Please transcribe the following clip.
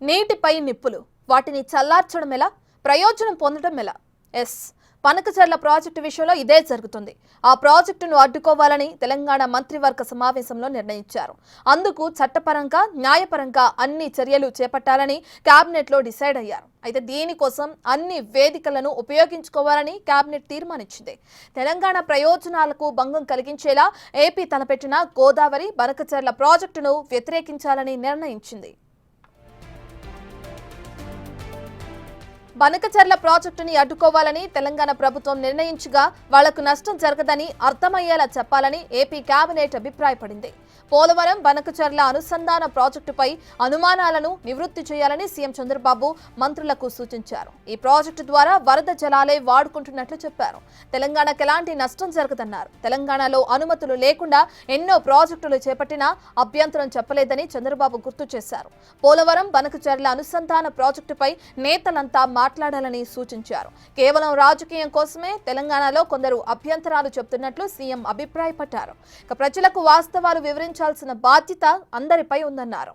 నీటిపై నిప్పులు వాటిని చల్లార్చడం ఎలా, ప్రయోజనం పొందడం ఎలా? పనకచర్ల ప్రాజెక్టు విషయంలో ఇదే జరుగుతుంది. ఆ ప్రాజెక్టును అడ్డుకోవాలని తెలంగాణ మంత్రివర్గ సమావేశంలో నిర్ణయించారు. అందుకు చట్టపరంగా, న్యాయపరంగా అన్ని చర్యలు చేపట్టాలని కేబినెట్లో డిసైడ్ అయ్యారు. అయితే దీనికోసం అన్ని వేదికలను ఉపయోగించుకోవాలని కేబినెట్ తీర్మానించింది. తెలంగాణ ప్రయోజనాలకు భంగం కలిగించేలా ఏపీ తలపెట్టిన గోదావరి పనకచర్ల ప్రాజెక్టును వ్యతిరేకించాలని నిర్ణయించింది. బనకచర్ల ప్రాజెక్టుని అడ్డుకోవాలని తెలంగాణ ప్రభుత్వం నిర్ణయించగా వాళ్లకు నష్టం జరగదని అర్థమయ్యేలా చెప్పాలని ఏపీ కేబినెట్ అభిప్రాయపడింది. పోలవరం బనకచర్ల అనుసంధాన ప్రాజెక్టుపై అనుమానాలను నివృత్తి చేయాలని సీఎం చంద్రబాబు మంత్రులకు సూచించారు. ఈ ప్రాజెక్టు ద్వారా వరద జలాలే వాడుకుంటున్నట్లు చెప్పారు. తెలంగాణకు ఎలాంటి నష్టం జరగదన్నారు. తెలంగాణలో అనుమతులు లేకుండా ఎన్నో ప్రాజెక్టులు చేపట్టినా అభ్యంతరం చెప్పలేదని చంద్రబాబు గుర్తు చేశారు. పోలవరం బనకచర్ల అనుసంధాన ప్రాజెక్టుపై నేతలంతా మాట్లాడాలని సూచించారు. కేవలం రాజకీయం కోసమే తెలంగాణలో కొందరు అభ్యంతరాలు చెబుతున్నట్లు సీఎం అభిప్రాయపడ్డారు. ప్రజలకు వాస్తవాలు వివరించాల్సిన బాధ్యత అందరిపై ఉందన్నారు.